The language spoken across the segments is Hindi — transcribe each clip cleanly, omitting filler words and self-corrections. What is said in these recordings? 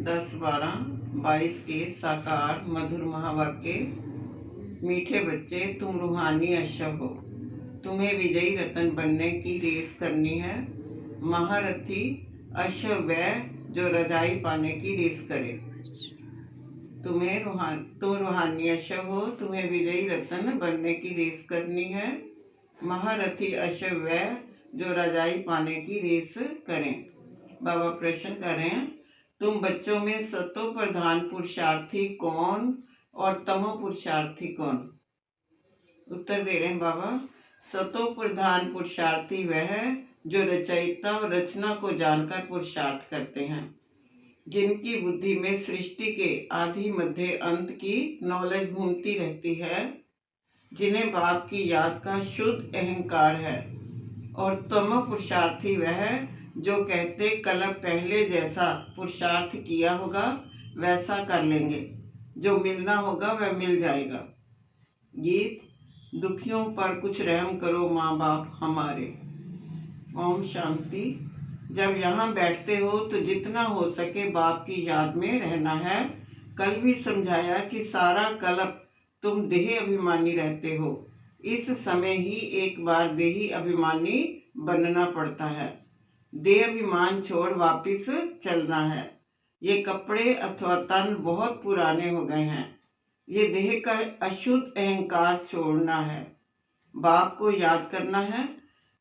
10-12-22 के साकार मधुर महावाक्य। मीठे बच्चे, तुम रूहानी अश्व हो। तुम्हें विजयी रतन बनने की रेस करनी है। महारथी अश्व वह जो रजाई पाने की रेस करे। तुम रूहानी अश्व हो, तुम्हें विजयी रतन बनने की रेस करनी है। महारथी अश्व वह जो रजाई पाने की रेस करें। बाबा प्रश्न कर रहे हैं, तुम बच्चों में सतो प्रधान पुरुषार्थी कौन और तमो पुरुषार्थी कौन? उत्तर दे रहे हैं बाबा, सतो प्रधान पुरुषार्थी वह जो रचयिता और रचना को जानकर पुरुषार्थ करते हैं, जिनकी बुद्धि में सृष्टि के आदि मध्य अंत की नॉलेज घूमती रहती है, जिन्हें बाप की याद का शुद्ध अहंकार है। और तमो पुरुषार्थी वह जो कहते कल पहले जैसा पुरुषार्थ किया होगा वैसा कर लेंगे, जो मिलना होगा वह मिल जाएगा। गीत, दुखियों पर कुछ रहम करो माँ बाप हमारे। ओम शांति। जब यहाँ बैठते हो तो जितना हो सके बाप की याद में रहना है। कल भी समझाया कि सारा कल्प तुम देह अभिमानी रहते हो। इस समय ही एक बार देही अभिमानी बनना पड़ता है। देह अभिमान छोड़ वापिस चलना है। ये कपड़े अथवा तन बहुत पुराने हो गए हैं। ये देह का अशुद्ध अहंकार छोड़ना है। बाप को याद करना है।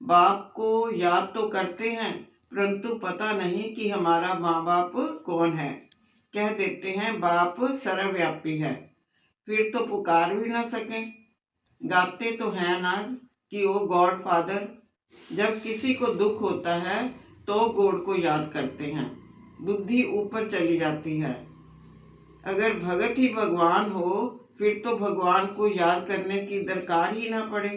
बाप को याद तो करते हैं, परंतु पता नहीं कि हमारा माँ बाप कौन है। कह देते हैं बाप सर्वव्यापी है, फिर तो पुकार भी ना सकें। गाते तो हैं ना कि ओ गॉड फादर। जब किसी को दुख होता है तो गॉड को याद करते हैं, बुद्धि ऊपर चली जाती है। अगर भगत ही भगवान हो फिर तो भगवान को याद करने की दरकार ही ना पड़े।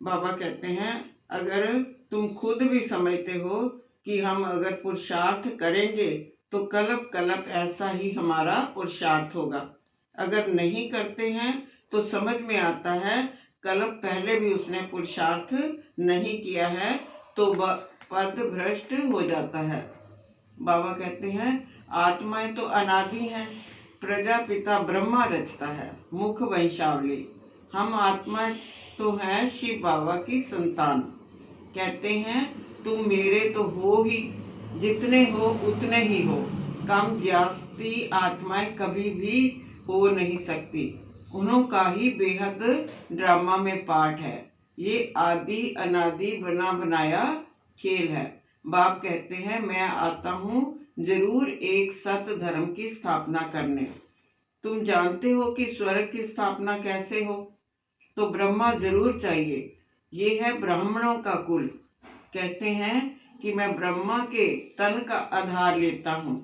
बाबा कहते हैं, अगर तुम खुद भी समझते हो कि हम अगर पुरुषार्थ करेंगे तो कल्प कल्प ऐसा ही हमारा पुरुषार्थ होगा। अगर नहीं करते हैं तो समझ में आता है कल्प पहले भी उसने पुरुषार्थ नहीं किया है, तो पद भ्रष्ट हो जाता है। बाबा कहते हैं, आत्माएं तो अनादि हैं, प्रजापिता ब्रह्मा रचता है, मुख वंशावली। हम आत्मा तो हैं शिव बाबा की संतान। कहते हैं तुम मेरे तो हो ही, जितने हो उतने ही हो। कम जास्ती आत्माएं कभी भी हो नहीं सकती। उन्हों ही बेहद ड्रामा में पार्ट है। ये आदि अनादि बना बनाया खेल है। बाप कहते हैं मैं आता हूँ जरूर एक सत धर्म की स्थापना करने। तुम जानते हो कि स्वर्ग की स्थापना कैसे हो, तो ब्रह्मा जरूर चाहिए। ये है ब्राह्मणों का कुल। कहते हैं कि मैं ब्रह्मा के तन का आधार लेता हूँ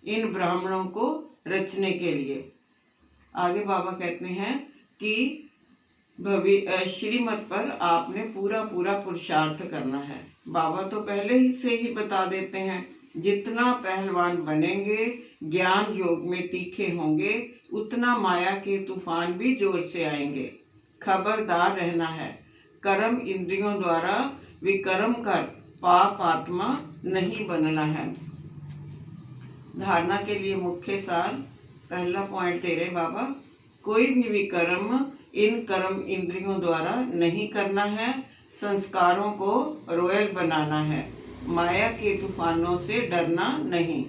इन ब्राह्मणों को रचने के लिए। आगे बाबा कहते हैं कि श्रीमत पर आपने पूरा पूरा पुरुषार्थ करना है। बाबा तो पहले ही से ही बता देते हैं, जितना पहलवान बनेंगे, ज्ञान योग में तीखे होंगे, उतना माया के तूफान भी जोर से आएंगे। खबरदार रहना है। कर्म इंद्रियों द्वारा विकर्म कर पाप आत्मा नहीं बनना है। धारणा के लिए मुख्य सार पहला पॉइंट दे रहे बाबा, कोई भी विकर्म इन कर्म इंद्रियों द्वारा नहीं करना है। संस्कारों को रॉयल बनाना है। माया के तूफानों से डरना नहीं।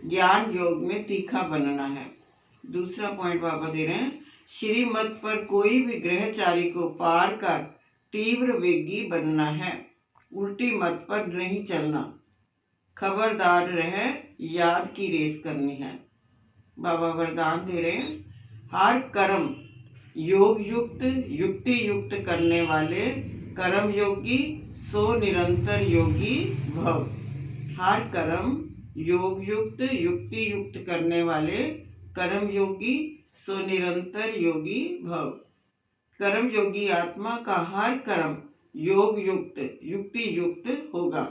ज्ञान योग में तीखा बनना है। दूसरा पॉइंट बाबा दे रहे हैं, श्रीमत पर कोई भी ग्रहचारी को पार कर तीव्र वेगी बनना है। उल्टी मत पर नहीं चलना। खबरदार रहे, याद की रेस करनी है। बाबा वरदान दे रहे हैं, हर कर्म योग युक्त युक्ति युक्त करने वाले कर्म योगी सो निरंतर योगी भव। हर कर्म योग युक्त युक्ति युक्त करने वाले कर्म योगी सो निरंतर योगी भव। कर्म योगी आत्मा का हर कर्म योग युक्त युक्ति युक्त होगा।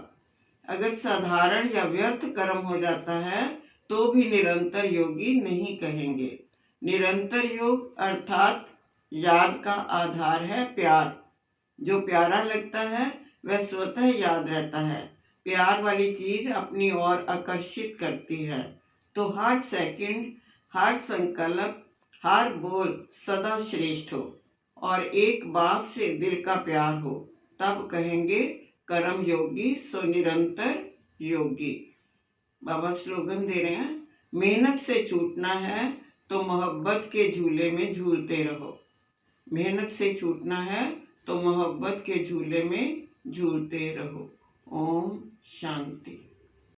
अगर साधारण या व्यर्थ कर्म हो जाता है तो भी निरंतर योगी नहीं कहेंगे। निरंतर योग अर्थात याद का आधार है प्यार। जो प्यारा लगता है वह स्वतः याद रहता है। प्यार वाली चीज अपनी ओर आकर्षित करती है। तो हर सेकंड, हर संकल्प, हर बोल सदा श्रेष्ठ हो और एक बाप से दिल का प्यार हो, तब कहेंगे कर्म योगी सो निरंतर योगी। बाबा स्लोगन दे रहे हैं, मेहनत से छूटना है तो मोहब्बत के झूले में झूलते रहो। मेहनत से छूटना है तो मोहब्बत के झूले में झूलते रहो। ओम शांति।